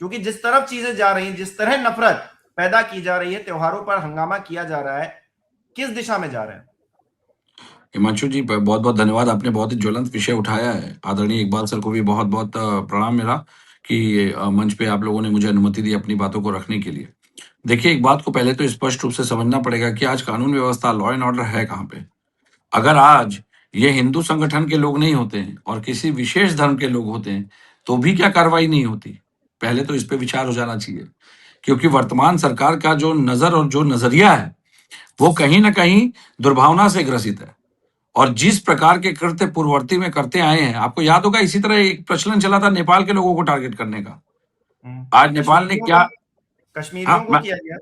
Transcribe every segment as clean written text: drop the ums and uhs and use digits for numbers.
क्योंकि जिस तरफ चीजें जा रही हैं, जिस तरह नफरत पैदा की जा रही है, त्योहारों पर हंगामा किया जा रहा है, किस दिशा में जा रहे हैं? हिमांशु जी, बहुत बहुत धन्यवाद। आपने बहुत ही ज्वलंत विषय उठाया है। आदरणीय इकबाल सर को भी बहुत बहुत प्रणाम मेरा कि मंच पे आप लोगों ने मुझे अनुमति दी अपनी बातों को रखने के लिए। देखिए, एक बात को पहले तो स्पष्ट रूप से समझना पड़ेगा कि आज कानून व्यवस्था, लॉ एंड ऑर्डर है कहाँ पे। अगर आज ये हिंदू संगठन के लोग नहीं होते हैं और किसी विशेष धर्म के लोग होते हैं, तो भी क्या कार्रवाई नहीं होती? पहले तो इस पे विचार हो जाना चाहिए, क्योंकि वर्तमान सरकार का जो नजर और जो नजरिया है, वो कहीं ना कहीं दुर्भावना से ग्रसित है। और जिस प्रकार के कृत्य पूर्ववर्ती में करते आए हैं, आपको याद होगा, इसी तरह एक प्रचलन चला था नेपाल के लोगों को टारगेट करने का। आज नेपाल ने कश्मीरियों को क्या, कश्मीरियों हाँ, को किया गया।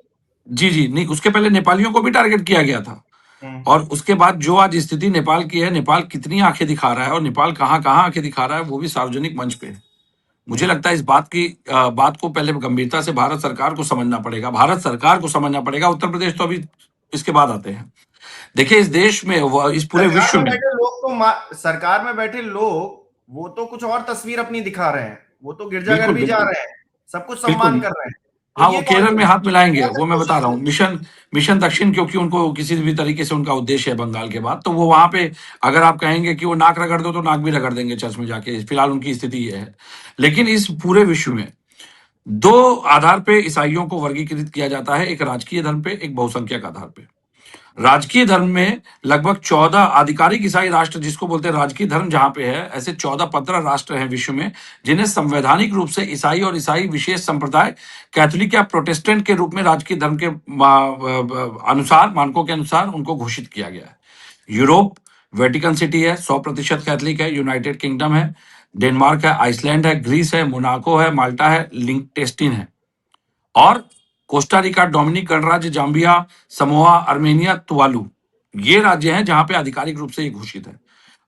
जी जी नहीं, उसके पहले नेपालियों को भी टारगेट किया गया था। हम्म, और उसके बाद जो आज स्थिति नेपाल की है, नेपाल कितनी आंखें दिखा रहा है और नेपाल कहाँ कहाँ आंखें दिखा रहा है, वो भी सार्वजनिक मंच पे है। मुझे लगता है इस बात को पहले गंभीरता से भारत सरकार को समझना पड़ेगा, भारत सरकार को समझना पड़ेगा। उत्तर प्रदेश तो अभी इसके बाद आते हैं। देखिए, इस देश में, इस पूरे सरकार विश्व में में, बैठे लोग तो सरकार में बैठे लोग वो तो कुछ और तस्वीर अपनी दिखा रहे हैं, वो तो गिरजाघर बिल्कुल भी जा बिल्कुल रहे हैं, सब कुछ सम्मान बिल्कुल, कर रहे हैं। तो हाँ, ये वो कौन केरल सी में हाथ मिलाएंगे, कौन सा वो मैं बता रहा हूँ। सोशल? मिशन मिशन दक्षिण, क्योंकि उनको किसी भी तरीके से उनका उद्देश्य है बंगाल के बाद, तो वो वहां पे, अगर आप कहेंगे कि वो नाक रगड़ दो, तो नाक भी रगड़ देंगे चर्च में जाके। फिलहाल उनकी स्थिति ये है। लेकिन इस पूरे विश्व में दो आधार पे ईसाइयों को वर्गीकृत किया जाता है, एक राजकीय धर्म पे, एक बहुसंख्यक आधार पे। राजकीय धर्म में लगभग 14 आधिकारिक ईसाई राष्ट्र, जिसको बोलते हैं राजकीय धर्म, जहां पे है, ऐसे 14-15 राष्ट्र हैं विश्व में, जिन्हें संवैधानिक रूप से ईसाई और ईसाई विशेष संप्रदाय, कैथोलिक या प्रोटेस्टेंट के रूप में राजकीय धर्म के अनुसार, मानकों के अनुसार उनको घोषित किया गया है। यूरोप, वेटिकन सिटी है, 100% कैथोलिक है। यूनाइटेड किंगडम है, डेनमार्क है, आइसलैंड है, ग्रीस है, मोनाको है, माल्टा है, लिंकटेस्टिन है। और कोस्टा रिका, डोमिनिक गणराज्य, जाम्बिया, समोआ, अर्मेनिया, तुवालू, ये राज्य हैं जहां पे आधिकारिक रूप से ये घोषित है।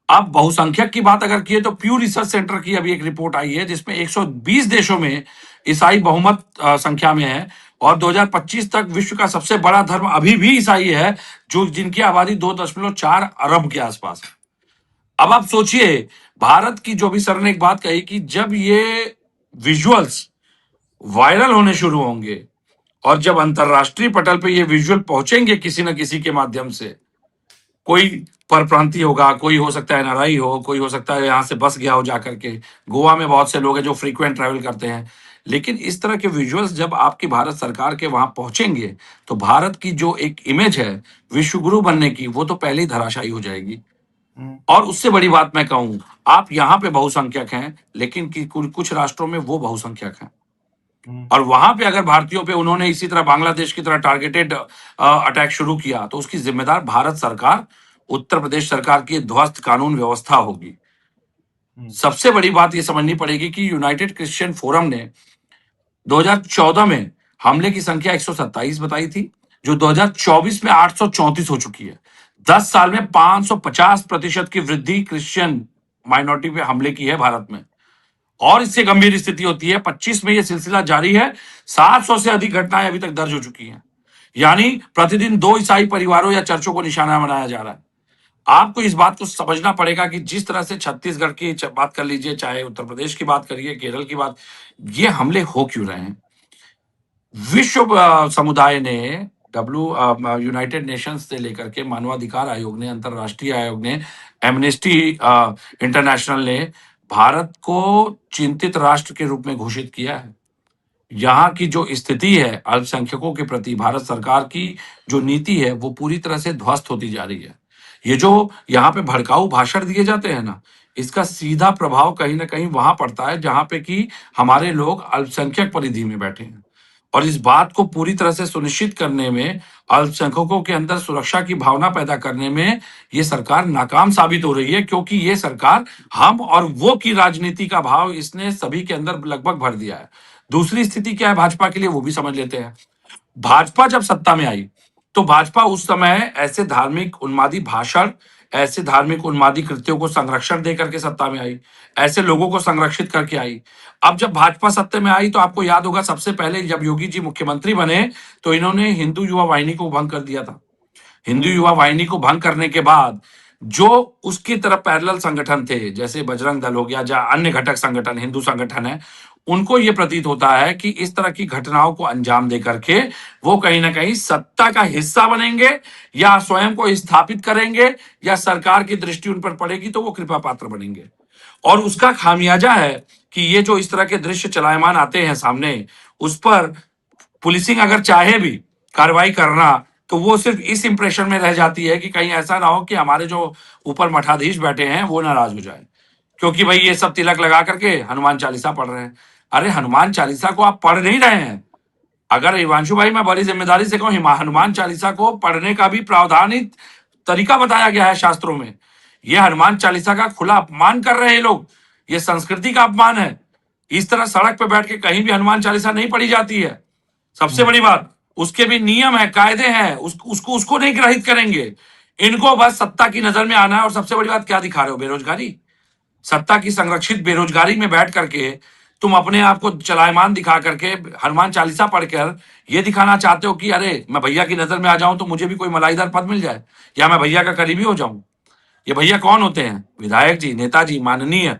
अब बहुसंख्यक की बात अगर की तो प्यू रिसर्च सेंटर की अभी एक रिपोर्ट आई है, जिसमें 120 देशों में ईसाई बहुमत संख्या में है। और 2025 तक विश्व का सबसे बड़ा धर्म अभी भी ईसाई है, जो जिनकी आबादी 2.4 अरब के आसपास है। अब आप सोचिए, भारत की, जो भी सर ने एक बात कही कि जब ये विजुअल्स वायरल होने शुरू होंगे और जब अंतरराष्ट्रीय पटल पे ये विजुअल पहुंचेंगे किसी न किसी के माध्यम से, कोई परप्रांतीय होगा, कोई हो सकता है एनआरआई हो, कोई हो सकता है यहाँ से बस गया हो जाकर के। गोवा में बहुत से लोग हैं जो फ्रीक्वेंट ट्रैवल करते हैं। लेकिन इस तरह के विजुअल्स जब आपकी भारत सरकार के वहां पहुंचेंगे, तो भारत की जो एक इमेज है विश्व गुरु बनने की, वो तो पहले ही धराशायी हो जाएगी। और उससे बड़ी बात मैं कहूं, आप यहाँ पे बहुसंख्यक हैं, लेकिन कुछ राष्ट्रों में वो बहुसंख्यक हैं। और वहां पे अगर भारतीयों पे उन्होंने इसी तरह बांग्लादेश की तरह टारगेटेड अटैक शुरू किया, तो उसकी जिम्मेदार भारत सरकार, उत्तर प्रदेश सरकार की ध्वस्त कानून व्यवस्था होगी। सबसे बड़ी बात यह समझनी पड़ेगी कि यूनाइटेड क्रिश्चियन फोरम ने 2014 में हमले की संख्या 127 बताई थी, जो 2024 में 834 हो चुकी है। 10 साल में 550% की वृद्धि क्रिश्चियन माइनॉरिटी पे हमले की है भारत में। और इससे गंभीर स्थिति होती है, 25 में यह सिलसिला जारी है, 700 से अधिक घटनाएं अभी तक दर्ज हो चुकी हैं। यानी प्रतिदिन 2 ईसाई परिवारों या चर्चों को निशाना बनाया जा रहा है। आपको इस बात को समझना पड़ेगा कि जिस तरह से छत्तीसगढ़ की बात कर लीजिए, चाहे उत्तर प्रदेश की बात करिए, केरल की बात, ये हमले हो क्यों रहे हैं? विश्व समुदाय ने, यूनाइटेड नेशंस से लेकर के मानवाधिकार आयोग ने, अंतरराष्ट्रीय आयोग ने, एमनेस्टी इंटरनेशनल ने भारत को चिंतित राष्ट्र के रूप में घोषित किया है। यहाँ की जो स्थिति है अल्पसंख्यकों के प्रति, भारत सरकार की जो नीति है, वो पूरी तरह से ध्वस्त होती जा रही है। ये जो यहाँ पे भड़काऊ भाषण दिए जाते हैं ना, इसका सीधा प्रभाव कहीं ना कहीं वहां पड़ता है जहां पे कि हमारे लोग अल्पसंख्यक परिधि में बैठे हैं। और इस बात को पूरी तरह से सुनिश्चित करने में, अल्पसंख्यकों के अंदर सुरक्षा की भावना पैदा करने में ये सरकार नाकाम साबित हो रही है, क्योंकि ये सरकार हम और वो की राजनीति का भाव इसने सभी के अंदर लगभग भर दिया है। दूसरी स्थिति क्या है भाजपा के लिए, वो भी समझ लेते हैं। भाजपा जब सत्ता में आई, तो भाजपा उस समय ऐसे धार्मिक उन्मादी भाषण, ऐसे धार्मिक उन्मादी कृत्यों को संरक्षण दे करके सत्ता में आई, ऐसे लोगों को संरक्षित करके आई। अब जब भाजपा सत्ता में आई, तो आपको याद होगा, सबसे पहले जब योगी जी मुख्यमंत्री बने, तो इन्होंने हिंदू युवा वाहिनी को भंग कर दिया था। हिंदू युवा वाहिनी को भंग करने के बाद जो उसकी तरफ पैरेलल संगठन थे, जैसे बजरंग दल हो गया, या अन्य घटक संगठन, हिंदू संगठन है, उनको ये प्रतीत होता है कि इस तरह की घटनाओं को अंजाम दे करके वो कहीं ना कहीं सत्ता का हिस्सा बनेंगे या स्वयं को स्थापित करेंगे या सरकार की दृष्टि उन पर पड़ेगी तो वो कृपा पात्र बनेंगे। और उसका खामियाजा है कि ये जो इस तरह के दृश्य चलायमान आते हैं सामने, उस पर पुलिसिंग अगर चाहे भी कार्रवाई करना तो वो सिर्फ इस इंप्रेशन में रह जाती है कि कहीं ऐसा ना हो कि हमारे जो ऊपर मठाधीश बैठे हैं वो नाराज हो जाए, क्योंकि भाई ये सब तिलक लगा करके हनुमान चालीसा पढ़ रहे हैं। अरे हनुमान चालीसा को आप पढ़ नहीं रहे हैं। अगर हिमांशु भाई मैं बड़ी जिम्मेदारी से कहूं, हनुमान चालीसा को पढ़ने का भी प्रावधानित तरीका बताया गया है शास्त्रों में। ये हनुमान चालीसा का खुला अपमान कर रहे हैं लोग, ये संस्कृति का अपमान है। इस तरह सड़क पे बैठ के कहीं भी हनुमान चालीसा नहीं पढ़ी जाती है। सबसे बड़ी बात, उसके भी नियम है, कायदे हैं, उसको नहीं ग्रहित करेंगे। इनको बस सत्ता की नजर में आना है। और सबसे बड़ी बात क्या दिखा रहे हो? बेरोजगारी। सत्ता की संरक्षित बेरोजगारी में बैठ करके तुम अपने आप को चलायमान दिखा करके हनुमान चालीसा पढ़कर ये दिखाना चाहते हो कि अरे मैं भैया की नजर में आ जाऊं तो मुझे भी कोई मलाईदार पद मिल जाए या मैं भैया का करीबी हो जाऊं। ये भैया कौन होते हैं? विधायक जी, नेताजी, माननीय।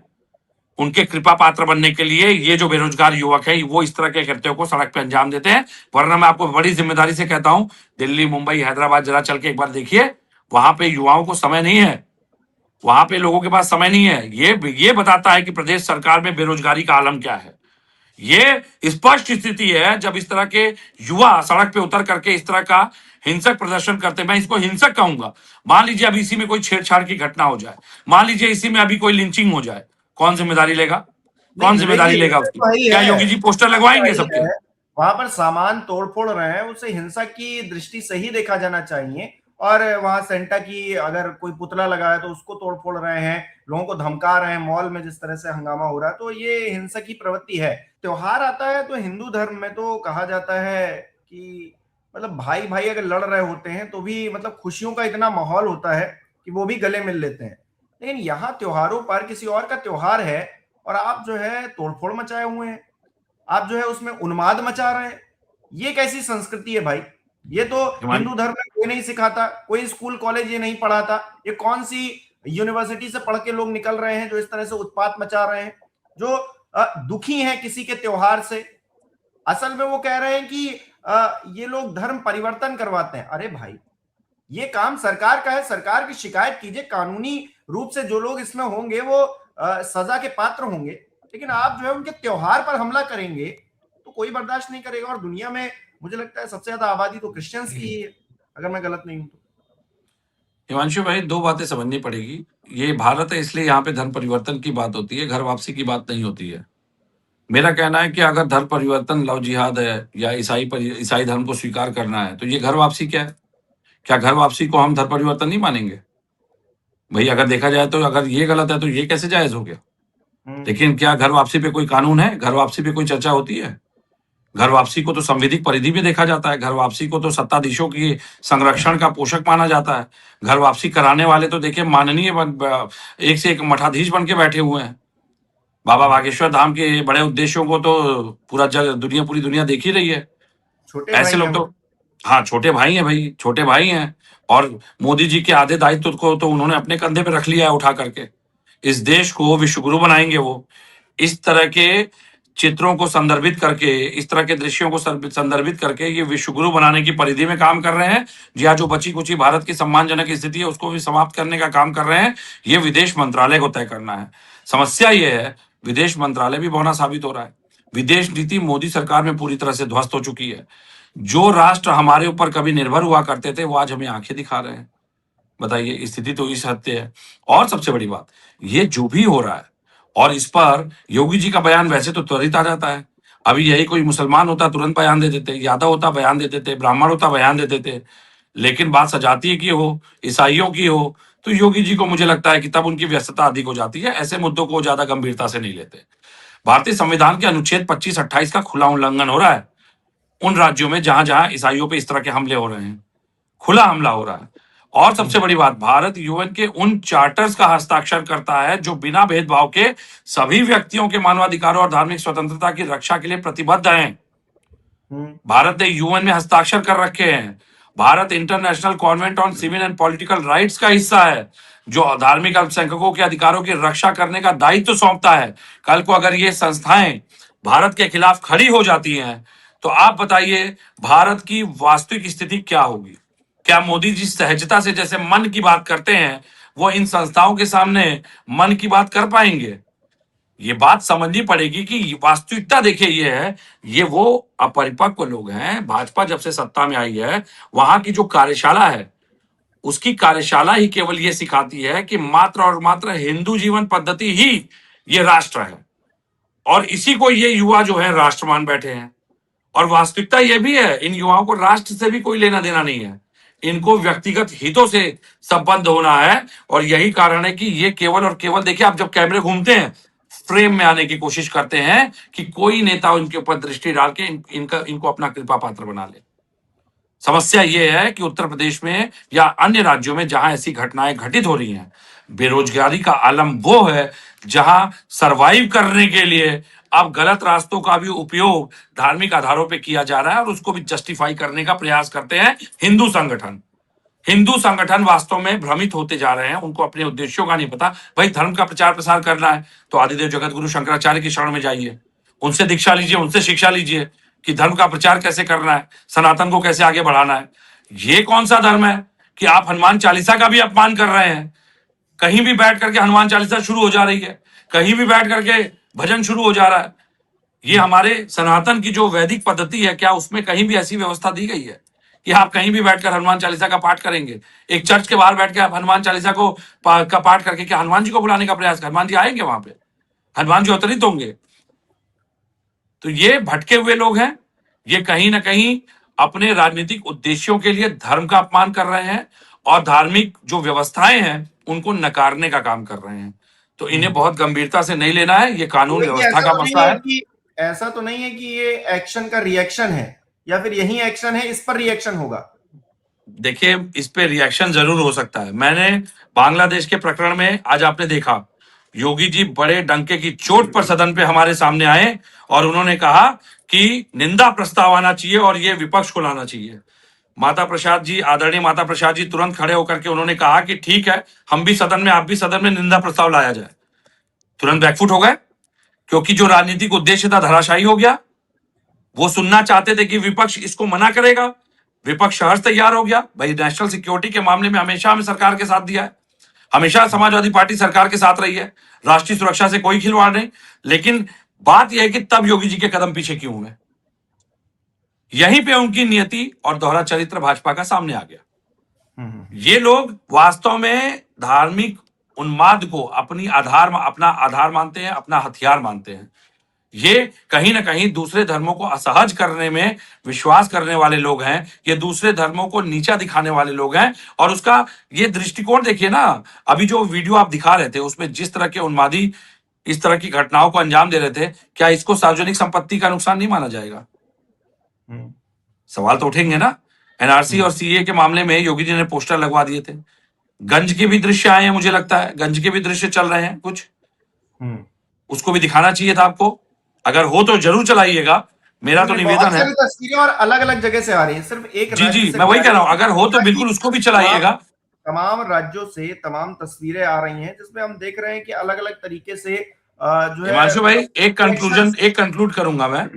उनके कृपा पात्र बनने के लिए ये जो बेरोजगार युवक है वो इस तरह के कृत्यों को सड़क पे अंजाम देते हैं। वरना मैं आपको बड़ी जिम्मेदारी से कहता हूं, दिल्ली, मुंबई, हैदराबाद जरा चल के एक बार देखिए, वहां पे युवाओं को समय नहीं है, वहां पे लोगों के पास समय नहीं है। ये बताता है कि प्रदेश सरकार में बेरोजगारी का आलम क्या है। ये स्पष्ट स्थिति है जब इस तरह के युवा सड़क पे उतर करके इस तरह का हिंसक प्रदर्शन करते हैं। मैं इसको हिंसक कहूंगा। मान लीजिए अभी इसी में कोई छेड़छाड़ की घटना हो जाए, मान लीजिए इसी में अभी कोई लिंचिंग हो जाए, कौन जिम्मेदारी लेगा? नहीं, कौन विवेक जिम्मेदारी जी, लेगा विषय उसकी? तो वही क्या है, योगी जी पोस्टर लगवाएंगे सबके? वहां पर सामान तोड़फोड़ रहे हैं, उसे हिंसा की दृष्टि से ही देखा जाना चाहिए। और वहां सेंटा की अगर कोई पुतला लगा है तो उसको तोड़फोड़ रहे हैं, लोगों को धमका रहे हैं, मॉल में जिस तरह से हंगामा हो रहा है, तो ये हिंसा की प्रवृत्ति है। त्योहार आता है तो हिंदू धर्म में तो कहा जाता है कि मतलब भाई भाई अगर लड़ रहे होते हैं तो भी मतलब खुशियों का इतना माहौल होता है कि वो भी गले मिल लेते हैं। लेकिन यहाँ त्योहारों पर किसी और का त्योहार है और आप जो है तोड़फोड़ मचाए हुए हैं, आप जो है उसमें उन्माद मचा रहे हैं। ये कैसी संस्कृति है भाई? ये तो हिमांशु हिंदू धर्म में कोई नहीं सिखाता, कोई स्कूल कॉलेज ये नहीं पढ़ाता। ये कौन सी यूनिवर्सिटी से पढ़ के लोग निकल रहे हैं जो इस तरह से उत्पात मचा रहे हैं, जो दुखी हैं किसी के त्योहार से? असल में वो कह रहे हैं कि ये लोग धर्म परिवर्तन करवाते हैं। अरे भाई, ये काम सरकार का है, सरकार की शिकायत कीजिए, कानूनी रूप से जो लोग इसमें होंगे वो सजा के पात्र होंगे। लेकिन आप जो है उनके त्योहार पर हमला करेंगे तो कोई बर्दाश्त नहीं करेगा। और दुनिया में मुझे लगता है सबसे ज्यादा आबादी तो क्रिश्चियंस की ही है, अगर मैं गलत नहीं हूं तो। हिमांशु भाई, दो बातें समझनी पड़ेगी। ये भारत है इसलिए यहाँ पे धर्म परिवर्तन की बात होती है, घर वापसी की बात नहीं होती है। मेरा कहना है कि अगर धर्म परिवर्तन लव जिहाद है या ईसाई धर्म को स्वीकार करना है तो ये घर वापसी क्या है? क्या घर वापसी को हम धर्म परिवर्तन नहीं मानेंगे? भाई अगर देखा जाए तो अगर ये गलत है तो ये कैसे जायज हो गया? लेकिन क्या घर वापसी पे कोई कानून है? घर वापसी पे कोई चर्चा होती है? घर वापसी को तो संवैधानिक परिधि में देखा जाता है। घर वापसी को तो सत्ताधीशों की संरक्षण का पोषक माना जाता है। घर वापसी कराने वाले तो देखिए माननीय एक से एक मठाधीश बन के बैठे हुए हैं। बाबा बागेश्वर धाम के बड़े उद्देश्यों को तो पूरी दुनिया देख ही रही है। छोटे ऐसे भाई लोग हैं। तो, हाँ छोटे भाई हैं भाई, छोटे भाई हैं। और मोदी जी के आधे दायित्व को तो उन्होंने अपने कंधे पे रख लिया है उठा करके। इस देश को विश्वगुरु बनाएंगे वो। इस तरह के चित्रों को संदर्भित करके, इस तरह के दृश्यों को संदर्भित करके ये विश्वगुरु बनाने की परिधि में काम कर रहे हैं। जी हाँ, जो बची कुची भारत की सम्मानजनक स्थिति है उसको भी समाप्त करने का काम कर रहे हैं। ये विदेश मंत्रालय को तय करना है। समस्या ये है, विदेश मंत्रालय भी बौना साबित हो रहा है। विदेश नीति मोदी सरकार में पूरी तरह से ध्वस्त हो चुकी है। जो राष्ट्र हमारे ऊपर कभी निर्भर हुआ करते थे वो आज हमें आंखें दिखा रहे हैं। बताइए, स्थिति तो इस हद से है। और सबसे बड़ी बात, ये जो भी हो रहा है और इस पर योगी जी का बयान वैसे तो त्वरित आ जाता है। अभी यही कोई मुसलमान होता तुरंत बयान दे देते, यादव होता बयान दे देते, ब्राह्मण होता बयान दे देते। लेकिन बात सजातीय की हो, ईसाइयों की हो, तो योगी जी को मुझे लगता है कि तब उनकी व्यस्तता अधिक हो जाती है। ऐसे मुद्दों को ज्यादा गंभीरता से नहीं लेते। भारतीय संविधान के अनुच्छेद 25-28 का खुला उल्लंघन हो रहा है उन राज्यों में जहां जहां ईसाइयों पे इस तरह के हमले हो रहे हैं। खुला हमला हो रहा है। और सबसे बड़ी बात, भारत यूएन के उन चार्टर्स का हस्ताक्षर करता है जो बिना भेदभाव के सभी व्यक्तियों के मानवाधिकारों और धार्मिक स्वतंत्रता की रक्षा के लिए प्रतिबद्ध हैं। भारत ने यूएन में हस्ताक्षर कर रखे हैं। Bharat international convent on civil and political rights का हिस्सा है जो धार्मिक अल्पसंख्यकों के अधिकारों की रक्षा करने का दायित्व सौंपता है। कल को अगर ये संस्थाएं भारत के खिलाफ खड़ी हो जाती हैं, तो आप बताइए भारत की वास्तविक स्थिति क्या होगी? क्या मोदी जी सहजता से जैसे मन की बात करते हैं, वो इन संस्थाओं के सामने मन की बात कर पाएंगे? ये बात समझनी पड़ेगी कि वास्तविकता देखिए ये है, ये वो अपरिपक्व लोग हैं। भाजपा जब से सत्ता में आई है, वहां की जो कार्यशाला है, उसकी कार्यशाला ही केवल ये सिखाती है कि मात्र और मात्र हिंदू जीवन पद्धति ही ये राष्ट्र है, और इसी को ये युवा जो है राष्ट्र मान बैठे हैं। और वास्तविकता ये भी है, इन युवाओं को राष्ट्र से भी कोई लेना देना नहीं है, इनको व्यक्तिगत हितों से संबद्ध होना है। और यही कारण है कि ये केवल और केवल, देखिए आप जब कैमरे घूमते हैं, फ्रेम में आने की कोशिश करते हैं कि कोई नेता उनके ऊपर दृष्टि डाल के इनको अपना कृपा पात्र बना ले। समस्या ये है कि उत्तर प्रदेश में या अन्य राज्यों में जहां ऐसी घटनाएं घटित हो रही हैं, बेरोजगारी का आलम वो है जहां सरवाइव करने के लिए अब गलत रास्तों का भी उपयोग धार्मिक आधारों पे किया जा रहा है, और उसको भी जस्टिफाई करने का प्रयास करते हैं हिंदू संगठन। हिंदू संगठन वास्तव में भ्रमित होते जा रहे हैं, उनको अपने उद्देश्यों का नहीं पता। भाई धर्म का प्रचार प्रसार करना है तो आदिदेव जगत गुरु शंकराचार्य की शरण में जाइए, उनसे दीक्षा लीजिए, उनसे शिक्षा लीजिए कि धर्म का प्रचार कैसे करना है, सनातन को कैसे आगे बढ़ाना है। ये कौन सा धर्म है कि आप हनुमान चालीसा का भी अपमान कर रहे हैं? कहीं भी बैठ करके हनुमान चालीसा शुरू हो जा रही है, कहीं भी बैठ करके भजन शुरू हो जा रहा है। ये हमारे सनातन की जो वैदिक पद्धति है, क्या उसमें कहीं भी ऐसी व्यवस्था दी गई है कि आप कहीं भी बैठकर हनुमान चालीसा का पाठ करेंगे? एक चर्च के बाहर बैठ के आप हनुमान चालीसा का पाठ करके क्या हनुमान जी को बुलाने का प्रयास कर? हनुमान जी आएंगे वहां पे? हनुमान जी अवतरित होंगे? तो ये भटके हुए लोग हैं, ये कहीं ना कहीं अपने राजनीतिक उद्देश्यों के लिए धर्म का अपमान कर रहे हैं और धार्मिक जो व्यवस्थाएं हैं उनको नकारने का काम कर रहे हैं। तो इन्हें बहुत गंभीरता से नहीं लेना है, ये कानून व्यवस्था का मसला है। ऐसा तो नहीं है कि ये एक्शन का रिएक्शन है, या फिर यही एक्शन है, इस पर रिएक्शन होगा? देखिए इस पे रिएक्शन जरूर हो सकता है। मैंने बांग्लादेश के प्रकरण में आज आपने देखा, योगी जी बड़े डंके की चोट पर सदन पे हमारे सामने आए और उन्होंने कहा कि निंदा प्रस्ताव आना चाहिए और ये विपक्ष को लाना चाहिए। माता प्रसाद जी, आदरणीय माता प्रसाद जी तुरंत खड़े होकर के उन्होंने कहा कि ठीक है, हम भी सदन में, आप भी सदन में निंदा प्रस्ताव लाया जाए। तुरंत बैकफुट हो गए, क्योंकि जो राजनीतिक उद्देश्य था धराशायी हो गया। वो सुनना चाहते थे कि विपक्ष इसको मना करेगा, विपक्ष सहज तैयार हो गया। भाई नेशनल सिक्योरिटी के मामले में हमेशा हमें सरकार के साथ दिया है, हमेशा समाजवादी पार्टी सरकार के साथ रही है, राष्ट्रीय सुरक्षा से कोई खिलवाड़ नहीं। लेकिन बात यह है कि तब योगी जी के कदम पीछे क्यों हुए? यहीं पे उनकी नियति और दोहरा चरित्र भाजपा का सामने आ गया। ये लोग वास्तव में धार्मिक उन्माद को अपना आधार मानते हैं, अपना हथियार मानते हैं। ये कहीं ना कहीं दूसरे धर्मों को असहज करने में विश्वास करने वाले लोग हैं, ये दूसरे धर्मों को नीचा दिखाने वाले लोग हैं। और उसका ये दृष्टिकोण देखिए ना, अभी जो वीडियो आप दिखा रहे थे उसमें जिस तरह के उन्मादी इस तरह की घटनाओं को अंजाम दे रहे थे, क्या इसको सार्वजनिक संपत्ति का नुकसान नहीं माना जाएगा? सवाल तो उठेंगे ना। एनआरसी और सीए के मामले में योगी जी ने पोस्टर लगवा दिए थे, गंज के भी दृश्य आए हैं, मुझे लगता है गंज के भी दृश्य चल रहे हैं कुछ, उसको भी दिखाना चाहिए था आपको। अगर हो तो जरूर चलाइएगा, मेरा तो निवेदन है। तस्वीरें और अलग अलग जगह से आ रही है, सिर्फ एक जी मैं वही कह रहा हूं, अगर हो तो बिल्कुल उसको भी चलाइएगा। तमाम राज्यों से तमाम तस्वीरें आ रही हैं जिसमें हम देख रहे हैं कि अलग अलग तरीके से जो है। हिमांशु भाई एक कंक्लूड करूंगा मैं,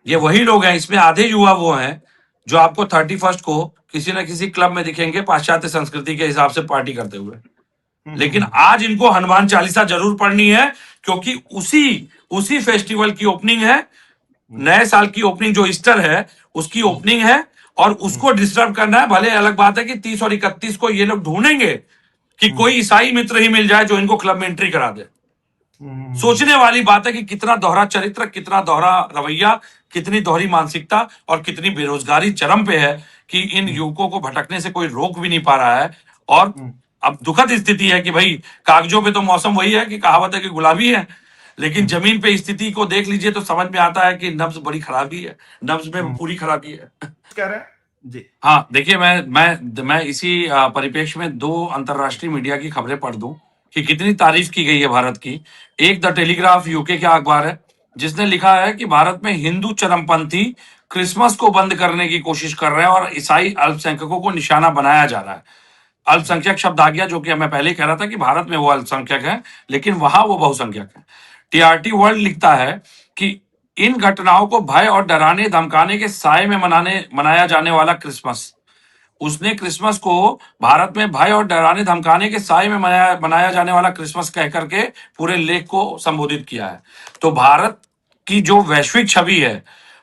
ये वही लोग हैं, इसमें आधे युवा वो हैं जो आपको 31 को किसी न किसी क्लब में दिखेंगे पाश्चात्य संस्कृति के हिसाब से पार्टी करते हुए। लेकिन आज इनको हनुमान चालीसा जरूर पढ़नी है, क्योंकि उसी फेस्टिवल की ओपनिंग है, नए साल की ओपनिंग जो ईस्टर है उसकी ओपनिंग है, और उसको डिस्टर्ब करना है। भले अलग बात है कि 30 और 31 को ये लोग ढूंढेंगे कि कोई ईसाई मित्र ही मिल जाए जो इनको क्लब में एंट्री करा दे। सोचने वाली बात है कि कितना दोहरा चरित्र, कितना दोहरा रवैया, कितनी दोहरी मानसिकता और कितनी बेरोजगारी चरम पे है कि इन युवकों को भटकने से कोई रोक भी नहीं पा रहा है। और अब दुखद स्थिति है कि भाई कागजों पे तो मौसम वही है कि कहावत है कि गुलाबी है, लेकिन जमीन पे स्थिति को देख लीजिए तो समझ में आता है कि नब्ज बड़ी खराबी है, नब्ज में पूरी खराबी है। कह रहे हैं जी। हाँ देखिए, मैं इसी परिप्रेक्ष्य में दो अंतरराष्ट्रीय मीडिया की खबरें पढ़ दूं कि कितनी तारीफ की गई है भारत की। एक द टेलीग्राफ यूके का अखबार है, जिसने लिखा है कि भारत में हिंदू चरमपंथी क्रिसमस को बंद करने की कोशिश कर रहे हैं और ईसाई अल्पसंख्यकों को निशाना बनाया जा रहा है। अल्पसंख्यक शब्द आ गया, जो कि मैं पहले ही कह रहा था कि भारत में वो अल्पसंख्यक है लेकिन वहां वो बहुसंख्यक है। टीआरटी वर्ल्ड लिखता है कि इन घटनाओं को भय और डराने धमकाने के साए में मनाया जाने वाला क्रिसमस, उसने क्रिसमस को भारत में भय और डराने धमकाने के साए में मनाया जाने वाला क्रिसमस कह करके पूरे लेख को संबोधित किया है। तो भारत की जो वैश्विक छवि है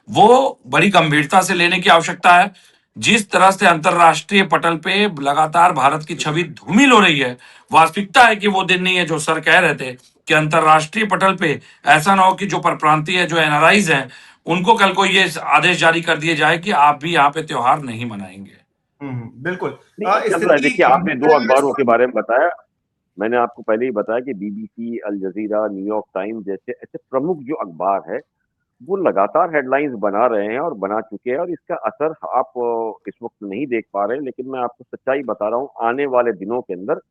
वो बड़ी गंभीरता से लेने की आवश्यकता है। जिस तरह से अंतरराष्ट्रीय पटल पे लगातार भारत की छवि धूमिल हो रही है, वास्तविकता है कि वो दिन नहीं है जो सर कह रहे थे कि अंतरराष्ट्रीय पटल पे ऐसा ना हो कि जो परप्रांतीय जो एनआरआईज हैं उनको कल को ये आदेश जारी कर दिए जाए कि आप भी यहाँ पे त्योहार नहीं मनाएंगे। बिल्कुल। नहीं, ये चल रहा है। स्थिति देखिए, आपने गंभीर 2 है, मैं अखबारों के बारे में बताया। मैंने आपको पहले ही बताया कि BBC, Al Jazeera, New York Times जैसे ऐसे प्रमुख जो अखबार है, वो लगातार हेडलाइंस बना रहे हैं और बना चुके हैं, और इसका असर आप इस वक्त नहीं देख पा रहे हैं, लेकिन मैं आपको सच्चाई बता रहा हूँ, आने वाले दिनों के अंदर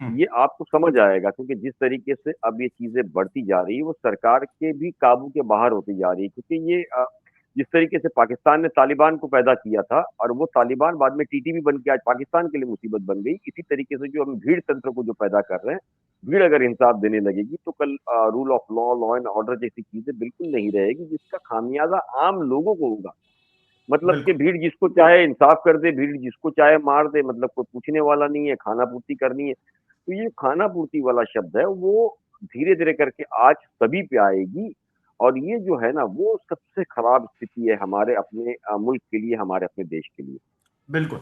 ये आपको समझ आएगा, क्योंकि जिस तरीके से अब ये चीजें बढ़ती जा रही है वो सरकार के भी काबू के बाहर होती जा रही है। क्योंकि ये जिस तरीके से पाकिस्तान ने तालिबान को पैदा किया था और वो तालिबान बाद में टीटीपी बन के आज पाकिस्तान के लिए मुसीबत बन गई, इसी तरीके से जो हम भीड़ तंत्र को जो पैदा कर रहे हैं, भीड़ अगर इंसाफ देने लगेगी तो कल rule of law, law and order जैसी चीजें बिल्कुल नहीं रहेगी, जिसका खामियाजा आम लोगों को होगा। मतलब कि बिल्कुल भीड़ जिसको चाहे इंसाफ कर दे, भीड़ जिसको चाहे मार दे, मतलब कोई पूछने वाला नहीं है, खाना पूर्ति करनी है। तो ये खाना पूर्ति वाला शब्द है वो धीरे धीरे करके आज सभी पे आएगी, और ये जो है ना वो सबसे खराब स्थिति है हमारे अपने मुल्क के लिए, हमारे अपने देश के लिए। बिल्कुल।